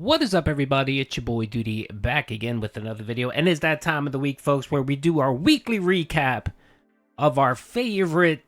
What is up, everybody? It's your boy Duty back again with another video, and it's that time of the week, folks, where we do our weekly recap of our favorite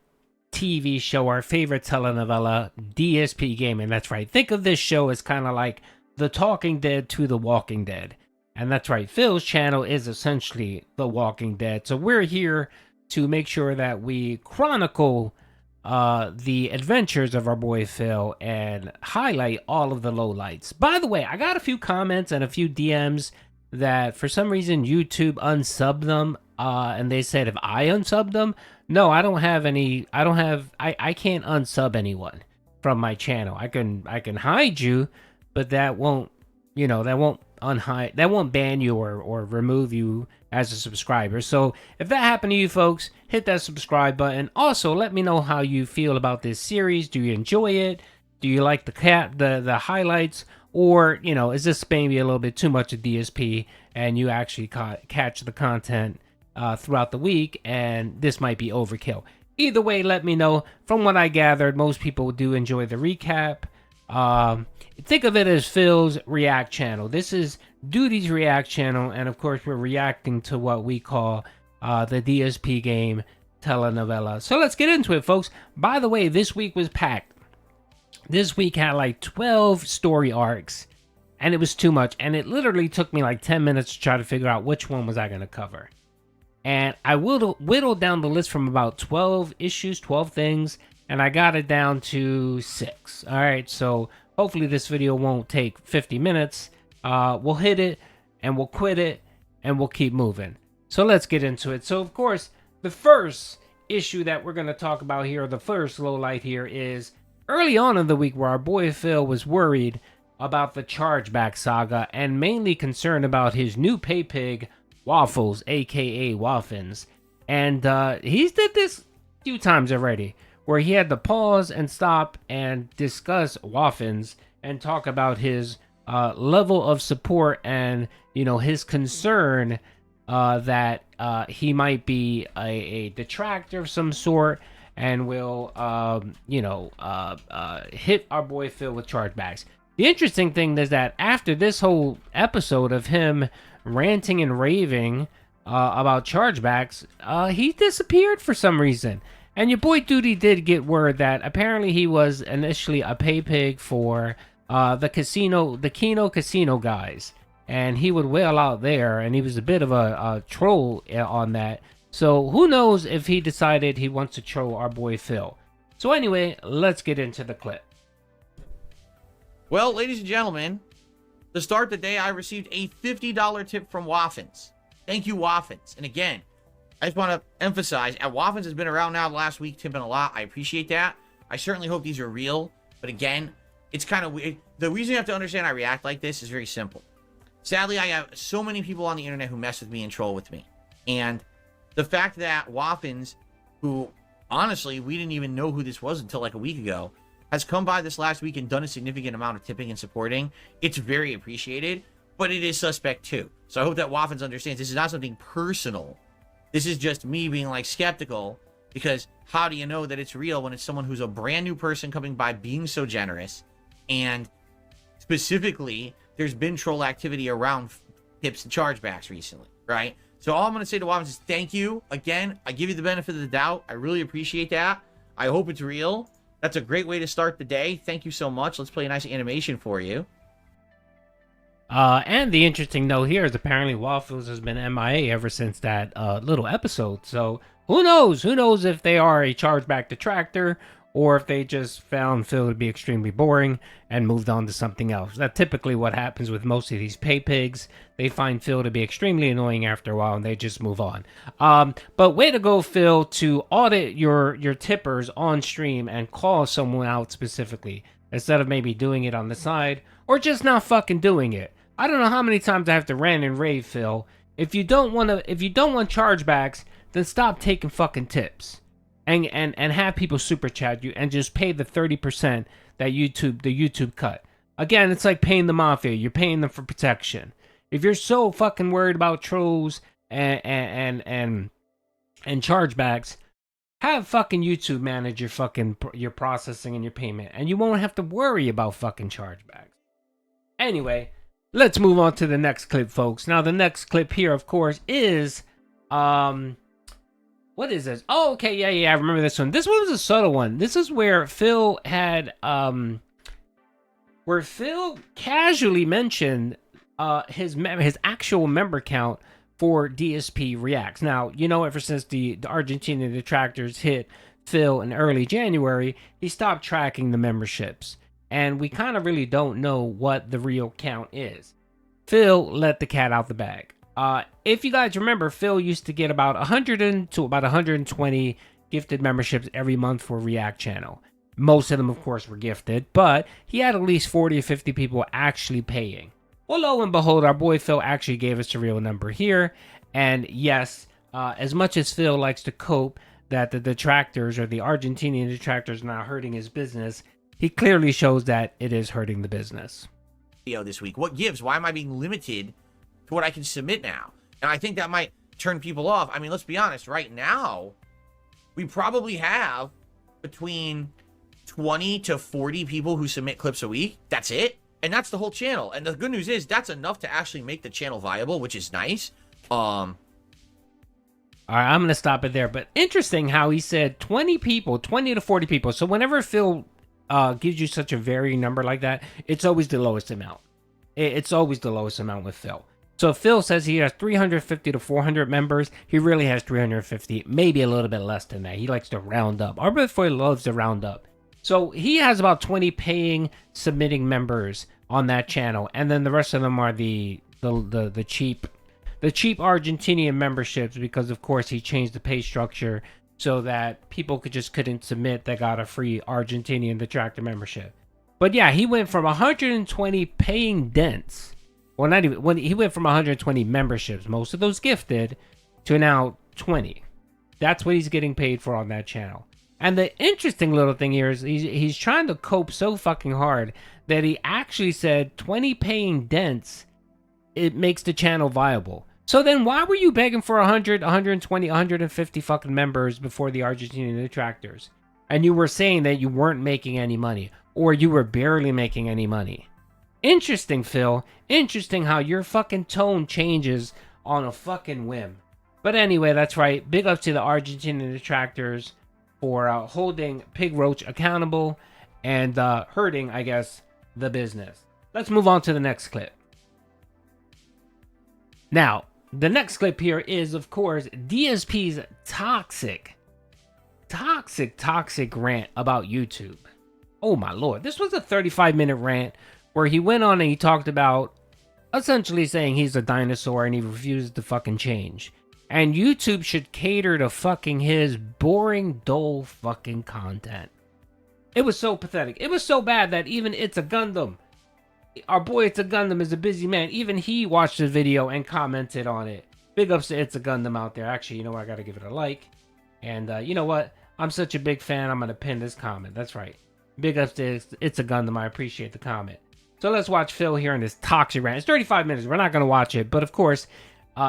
TV show, our favorite telenovela, DSP Gaming. That's right. Think of this show as kind of like The Talking Dead to The Walking Dead. And that's right. Phil's channel is essentially The Walking Dead. So we're here to make sure that we chronicle the adventures of our boy Phil and highlight all of the lowlights. By the way, I got a few comments and a few DMs that for some reason YouTube unsubbed them, and they said if I unsub them, no, I don't have any. I can't unsub anyone from my channel. I can hide you, but that won't, that won't unhide, that won't ban you or remove you as a subscriber. So if that happened to you folks, hit that subscribe button. Also, let me know how you feel about this series. Do you enjoy it? Do you like the highlights? Or, is this maybe a little bit too much of DSP and you actually catch the content throughout the week and this might be overkill? Either way, let me know. From what I gathered, most people do enjoy the recap. Think of it as Phil's React channel. This is Duty's React channel, and of course we're reacting to what we call the DSP game telenovela. So let's get into it, folks. By the way, this week was packed. This week had like 12 story arcs, and it was too much, and it literally took me like 10 minutes to try to figure out which one was I going to cover. And I whittled down the list from about 12 issues, 12 things, and I got it down to 6. All right, so hopefully this video won't take 50 minutes. We'll hit it, and we'll quit it, and we'll keep moving. So let's get into it. So, of course, the first issue that we're going to talk about here, the first low light here, is early on in the week where our boy Phil was worried about the Chargeback saga and mainly concerned about his new pay pig, Waffles, a.k.a. Waffins. And he's did this a few times already, where he had to pause and stop and discuss Waffins and talk about his level of support and, his concern that he might be a detractor of some sort and will, hit our boy Phil with chargebacks. The interesting thing is that after this whole episode of him ranting and raving about chargebacks, he disappeared for some reason. And your boy Duty did get word that apparently he was initially a pay pig for the Kino Casino guys. And he would wail out there, and he was a bit of a troll on that. So who knows if he decided he wants to troll our boy Phil. So anyway, let's get into the clip. Well, ladies and gentlemen, to start the day, I received a $50 tip from Waffins. Thank you, Waffins. And again, I just want to emphasize, Waffins has been around now the last week, tipping a lot. I appreciate that. I certainly hope these are real. But again, it's kind of weird. The reason you have to understand I react like this is very simple. Sadly, I have so many people on the internet who mess with me and troll with me. And the fact that Waffins, who honestly, we didn't even know who this was until like a week ago, has come by this last week and done a significant amount of tipping and supporting, it's very appreciated, but it is suspect too. So I hope that Waffins understands this is not something personal. This is just me being like skeptical, because how do you know that it's real when it's someone who's a brand new person coming by being so generous? And specifically, there's been troll activity around tips and chargebacks recently, right? So all I'm going to say to Waffins is thank you. Again, I give you the benefit of the doubt. I really appreciate that. I hope it's real. That's a great way to start the day. Thank you so much. Let's play a nice animation for you. And the interesting note here is apparently Waffles has been MIA ever since that little episode. So who knows? Who knows if they are a chargeback detractor or if they just found Phil to be extremely boring and moved on to something else. That's typically what happens with most of these pay pigs. They find Phil to be extremely annoying after a while and they just move on. But way to go, Phil, to audit your tippers on stream and call someone out specifically instead of maybe doing it on the side or just not fucking doing it. I don't know how many times I have to rant and rave, Phil. If you don't want chargebacks, then stop taking fucking tips. And have people super chat you and just pay the 30% that the YouTube cut. Again, it's like paying the mafia. You're paying them for protection. If you're so fucking worried about trolls and chargebacks, have fucking YouTube manage your processing and your payment, and you won't have to worry about fucking chargebacks. Anyway, Let's move on to the next clip, folks. Now, the next clip here, of course, is what is this? Oh, okay, yeah, I remember this one. This one was a subtle one. This is where Phil had where Phil casually mentioned his actual member count for DSP Reacts. Now, you know, ever since the Argentinian Detractors hit Phil in early January, he stopped tracking the memberships, and we kind of really don't know what the real count is. Phil let the cat out the bag. If you guys remember, Phil used to get about 100 to about 120 gifted memberships every month for React channel. Most of them, of course, were gifted, but he had at least 40 or 50 people actually paying. Well, lo and behold, our boy Phil actually gave us a real number here. And yes, as much as Phil likes to cope that the detractors or the Argentinian detractors are now hurting his business, he clearly shows that it is hurting the business. This week, what gives? Why am I being limited to what I can submit now? And I think that might turn people off. I mean, let's be honest. Right now, we probably have between 20 to 40 people who submit clips a week. That's it. And that's the whole channel. And the good news is that's enough to actually make the channel viable, which is nice. All right, I'm going to stop it there. But interesting how he said 20 people, 20 to 40 people. So whenever Phil gives you such a varying number like that, it's always the lowest amount. It's always the lowest amount with Phil. So if Phil says he has 350 to 400 members, he really has 350, maybe a little bit less than that. He likes to round up. Our boy loves to round up. So he has about 20 paying, submitting members on that channel, and then the rest of them are the cheap Argentinian memberships, because of course he changed the pay structure so that people couldn't submit that got a free Argentinian Detractor membership. But yeah, he went from 120 paying dents. Well, not even when he went from 120 memberships, most of those gifted, to now 20. That's what he's getting paid for on that channel. And the interesting little thing here is he's trying to cope so fucking hard that he actually said 20 paying dents, it makes the channel viable. So then why were you begging for 100, 120, 150 fucking members before the Argentinian Detractors? And you were saying that you weren't making any money, or you were barely making any money. Interesting, Phil. Interesting how your fucking tone changes on a fucking whim. But anyway, that's right. Big ups to the Argentinian Detractors for holding Pig Roach accountable and hurting, I guess, the business. Let's move on to the next clip. Now, the next clip here is, of course, DSP's toxic rant about YouTube. Oh my lord. This was a 35-minute rant where he went on and he talked about essentially saying he's a dinosaur and he refuses to fucking change. And YouTube should cater to fucking his boring, dull fucking content. It was so pathetic. It was so bad that even It's A Gundam, our boy It's A Gundam is a busy man. Even he watched the video and commented on it. Big ups to It's A Gundam out there. Actually, you know what? I gotta give it a like. And you know what? I'm such a big fan. I'm gonna pin this comment. That's right. Big ups to It's A Gundam. I appreciate the comment. So let's watch Phil here in this toxic rant. It's 35 minutes. We're not gonna watch it, but of course,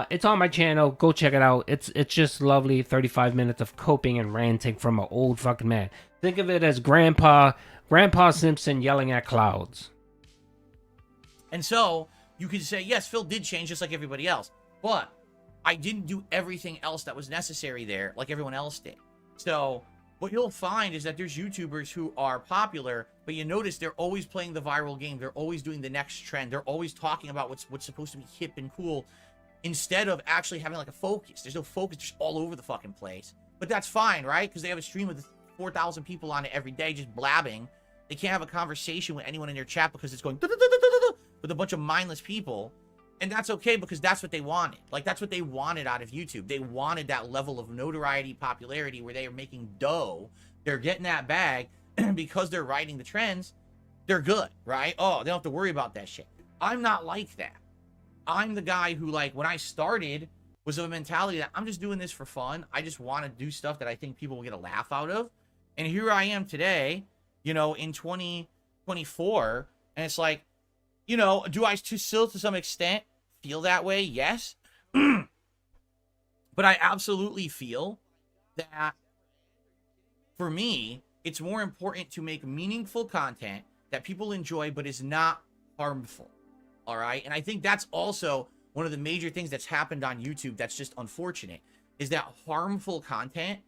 it's on my channel. Go check it out. It's just lovely. 35 minutes of coping and ranting from an old fucking man. Think of it as Grandpa Simpson yelling at clouds. And so you could say, yes, Phil did change just like everybody else, but I didn't do everything else that was necessary there like everyone else did. So what you'll find is that there's YouTubers who are popular, but you notice they're always playing the viral game. They're always doing the next trend. They're always talking about what's supposed to be hip and cool, instead of actually having like a focus. There's no focus, just all over the fucking place. But that's fine, right? Because they have a stream with 4,000 people on it every day just blabbing. They can't have a conversation with anyone in their chat because it's going with a bunch of mindless people. And that's okay, because that's what they wanted. Like, that's what they wanted out of YouTube. They wanted that level of notoriety, popularity, where they are making dough. They're getting that bag, because they're riding the trends. They're good, right? Oh, they don't have to worry about that shit. I'm not like that. I'm the guy who, like, when I started, was of a mentality that I'm just doing this for fun. I just want to do stuff that I think people will get a laugh out of. And here I am today, you know, in 2024, and it's like, you know, do I still to some extent feel that way? Yes. But I absolutely feel that for me, it's more important to make meaningful content that people enjoy but is not harmful. all right? And I think that's also one of the major things that's happened on YouTube that's just unfortunate, is that harmful content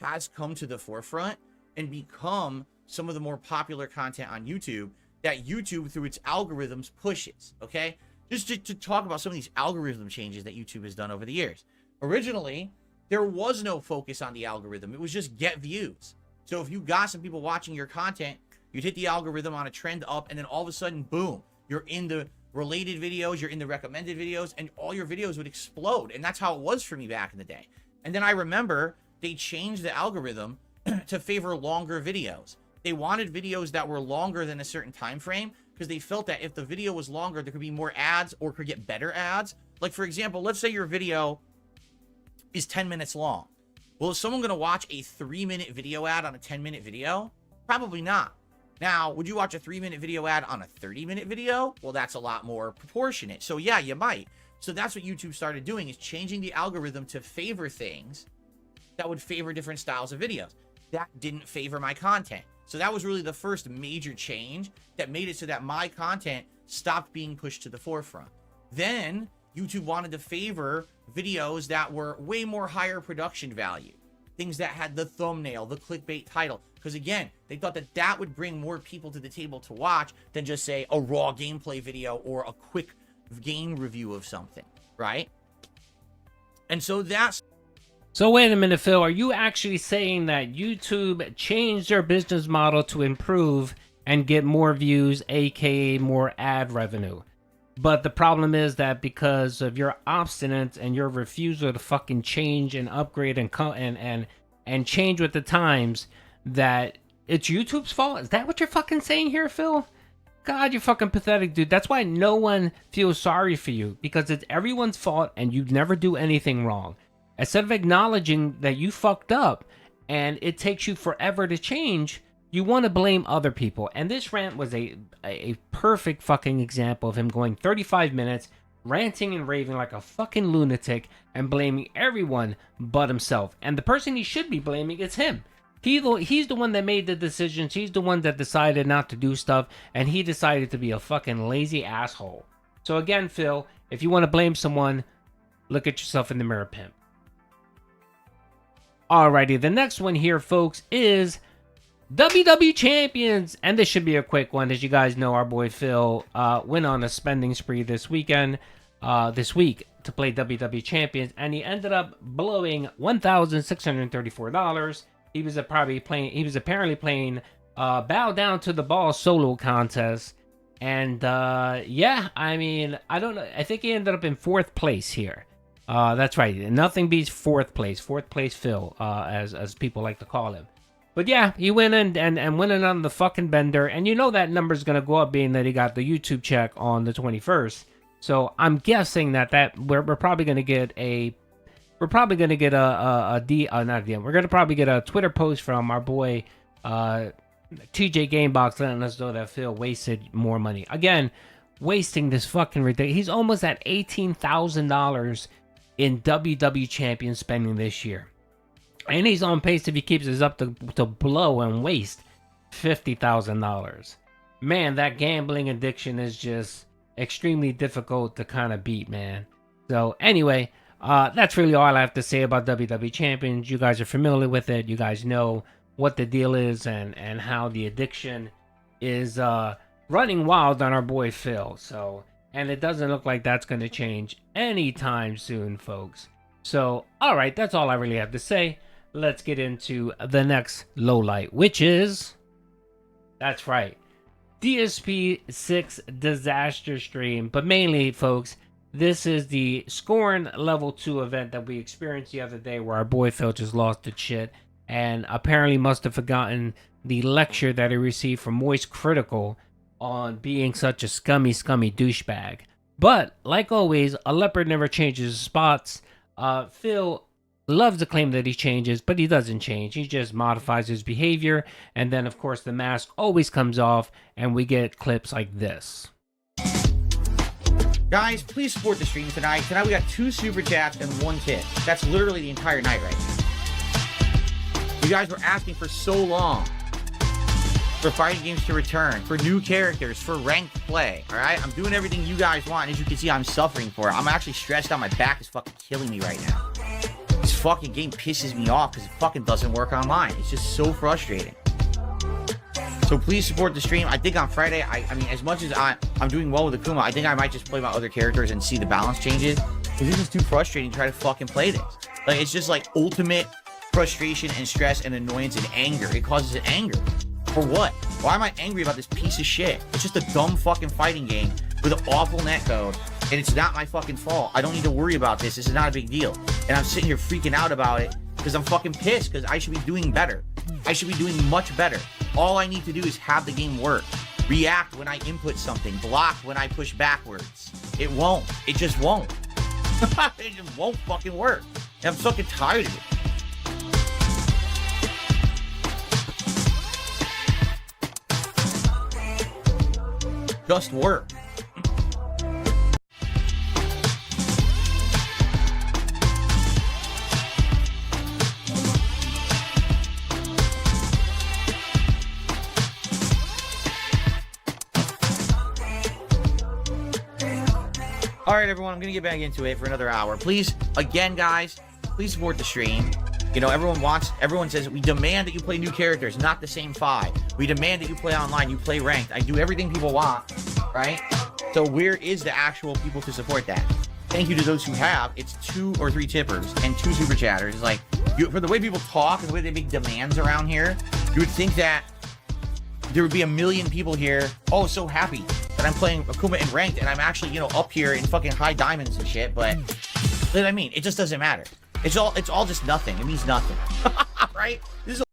has come to the forefront and become some of the more popular content on YouTube that YouTube, through its algorithms, pushes, okay? Just to talk about some of these algorithm changes that YouTube has done over the years. Originally, there was no focus on the algorithm. It was just get views. So if you got some people watching your content, you'd hit the algorithm on a trend up, and then all of a sudden, boom, you're in the related videos, you're in the recommended videos, and all your videos would explode. And that's how it was for me back in the day. And then I remember they changed the algorithm to favor longer videos. They wanted videos that were longer than a certain time frame because they felt that if the video was longer, there could be more ads or could get better ads. Like, for example, let's say your video is 10 minutes long. Well, is someone going to watch a 3-minute video ad on a 10-minute video? Probably not. Now, would you watch a 3-minute video ad on a 30-minute video? Well, that's a lot more proportionate. So yeah, you might. So that's what YouTube started doing, is changing the algorithm to favor things that would favor different styles of videos. That didn't favor my content. So that was really the first major change that made it so that my content stopped being pushed to the forefront. Then YouTube wanted to favor videos that were way more higher production value. Things that had the thumbnail, the clickbait title. Because again, they thought that that would bring more people to the table to watch than just, say, a raw gameplay video or a quick game review of something, right? And so that's... So wait a minute, Phil. Are you actually saying that YouTube changed their business model to improve and get more views, aka more ad revenue? But the problem is that because of your obstinance and your refusal to fucking change and upgrade and change with the times, that it's YouTube's fault? Is that what you're fucking saying here, Phil? God, you're fucking pathetic, dude. That's why no one feels sorry for you, because it's everyone's fault and you never do anything wrong. Instead of acknowledging that you fucked up and it takes you forever to change, you want to blame other people. And this rant was a perfect fucking example of him going 35 minutes, ranting and raving like a fucking lunatic and blaming everyone but himself. And the person he should be blaming is him. He's the one that made the decisions. He's the one that decided not to do stuff, and he decided to be a fucking lazy asshole. So again, Phil, if you want to blame someone, look at yourself in the mirror, pimp. Alrighty, the next one here, folks, is WWE Champions. And this should be a quick one. As you guys know, our boy Phil went on a spending spree this week to play WWE Champions, and he ended up blowing $1,634. He was apparently playing Bow Down to the Ball solo contest. And yeah, I mean, I don't know. I think he ended up in 4th place here. That's right. Nothing beats 4th place. 4th place Phil, as people like to call him. But yeah, he went in and went in on the fucking bender. And you know that number's going to go up, being that he got the YouTube check on the 21st. So I'm guessing that we're probably going to get a Twitter post from our boy TJ Gamebox letting us know that Phil wasted more money. Again, wasting this fucking ridiculous. He's almost at $18,000 in WWE Champions spending this year. And he's on pace, if he keeps this up, to blow and waste $50,000. Man, that gambling addiction is just extremely difficult to kind of beat, man. So anyway, that's really all I have to say about WWE Champions. You guys are familiar with it. You guys know what the deal is and how the addiction is running wild on our boy Phil. So, and it doesn't look like that's going to change anytime soon, folks. So, all right, that's all I really have to say. Let's get into the next lowlight, which is, that's right, DSP 6 disaster stream. But mainly, folks, this is the Scorn level 2 event that we experienced the other day, where our boy Phil just lost his shit and apparently must have forgotten the lecture that he received from Moist Critical on being such a scummy douchebag. But like always, a leopard never changes spots. Phil loves to claim that he changes, but he doesn't change. He just modifies his behavior, and then of course the mask always comes off and we get clips like this. Guys, please support the stream tonight. Tonight we got 2 super chats and 1 tip. That's literally the entire night right now. You guys were asking for so long for fighting games to return, for new characters, for ranked play, all right? I'm doing everything you guys want, and as you can see, I'm suffering for it. I'm actually stressed out. My back is fucking killing me right now. This fucking game pisses me off because it fucking doesn't work online. It's just so frustrating. So please support the stream. I think on Friday, I mean, as much as I'm doing well with Akuma, I think I might just play my other characters and see the balance changes. Because this is too frustrating to try to fucking play this. Like, it's just like ultimate frustration and stress and annoyance and anger. It causes anger. For what? Why am I angry about this piece of shit? It's just a dumb fucking fighting game with an awful netcode. And it's not my fucking fault. I don't need to worry about this. This is not a big deal. And I'm sitting here freaking out about it because I'm fucking pissed because I should be doing better. I should be doing much better. All I need to do is have the game work. React when I input something. Block when I push backwards. It won't. It just won't. It just won't fucking work. And I'm fucking tired of it. Just work. All right, everyone, I'm going to get back into it for another hour. Please, again, guys, please support the stream. You know, everyone says, we demand that you play new characters, not the same 5. We demand that you play online, you play ranked. I do everything people want, right? So where is the actual people to support that? Thank you to those who have. It's 2 or 3 tippers and 2 super chatters. Like, for the way people talk and the way they make demands around here, you would think that there would be a million people here, oh, so happy that I'm playing Akuma in ranked and I'm actually, you know, up here in fucking high diamonds and shit, but you know what I mean? It just doesn't matter. It's all just nothing. It means nothing. Right? This is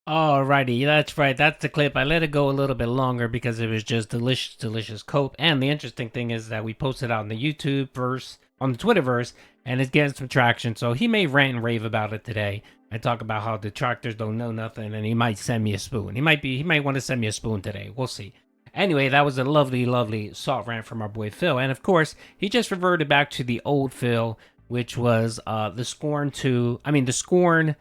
Alrighty, that's right. That's the clip. I let it go a little bit longer because it was just delicious, delicious cope. And the interesting thing is that we posted out on the YouTube verse, on the Twitterverse, and it's getting some traction. So he may rant and rave about it today. I talk about how detractors don't know nothing, and he might send me a spoon. He might want to send me a spoon today. We'll see. Anyway, that was a lovely, lovely soft rant from our boy Phil. And of course, he just reverted back to the old Phil, which was the Scorn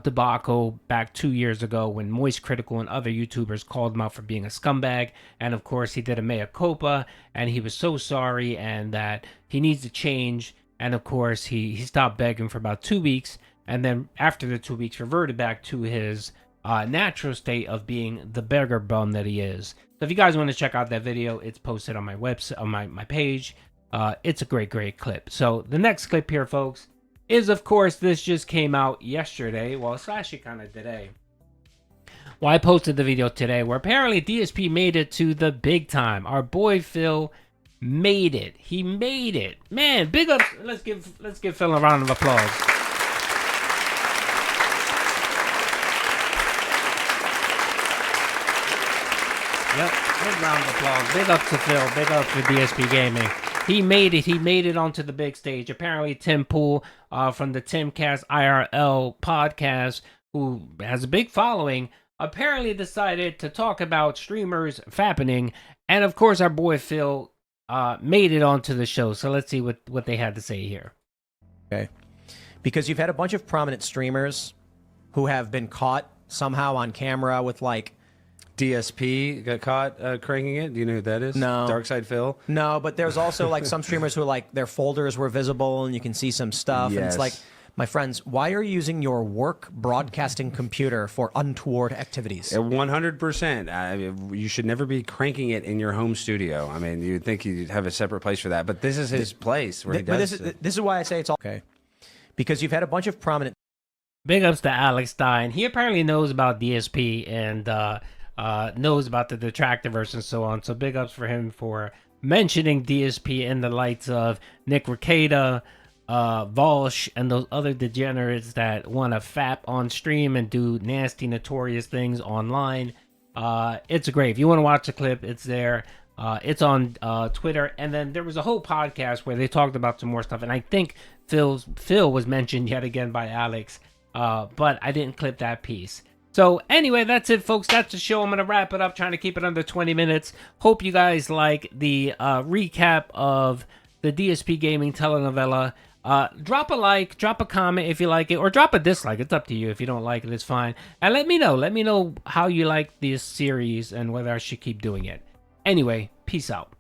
debacle back 2 years ago when Moist Critical and other YouTubers called him out for being a scumbag. And of course, he did a mea culpa, and he was so sorry, and that he needs to change. And of course, he stopped begging for about 2 weeks, and then after the 2 weeks, reverted back to his natural state of being the beggar bum that he is. So if you guys want to check out that video, it's posted on my website, on my page. It's a great, great clip. So the next clip here, folks, is, of course, this just came out yesterday. Well, it's actually kind of today. Well, I posted the video today where apparently DSP made it to the big time. Our boy Phil made it. He made it. Man, big ups. Let's give Phil a round of applause. Yep, big round of applause. Big up to Phil. Big up to DSP Gaming. He made it. He made it onto the big stage. Apparently, Tim Poole from the Timcast IRL podcast, who has a big following, apparently decided to talk about streamers fappening. And of course, our boy Phil made it onto the show. So let's see what they had to say here. Okay. Because you've had a bunch of prominent streamers who have been caught somehow on camera with, like, DSP got caught cranking it. Do you know who that is? No. Darkside Phil? No, but there's also like some streamers who like their folders were visible and you can see some stuff. Yes. And it's like, my friends, why are you using your work broadcasting computer for untoward activities? 100%. You should never be cranking it in your home studio. I mean, you'd think you'd have a separate place for that, but this is his place where he does it. This is why I say it's all okay. Because you've had a bunch of prominent... Big ups to Alex Stein. He apparently knows about DSP and knows about the Detractors and so on. So big ups for him for mentioning DSP in the lights of Nick Rekieta, Volsh, and those other degenerates that want to fap on stream and do nasty, notorious things online. It's great. If you want to watch the clip, it's there. It's on Twitter. And then there was a whole podcast where they talked about some more stuff. And I think Phil was mentioned yet again by Alex, but I didn't clip that piece. So anyway, that's it, folks. That's the show. I'm going to wrap it up, trying to keep it under 20 minutes. Hope you guys like the recap of the DSP Gaming telenovela. Drop a like, drop a comment if you like it, or drop a dislike. It's up to you. If you don't like it, it's fine. And let me know. Let me know how you like this series and whether I should keep doing it. Anyway, peace out.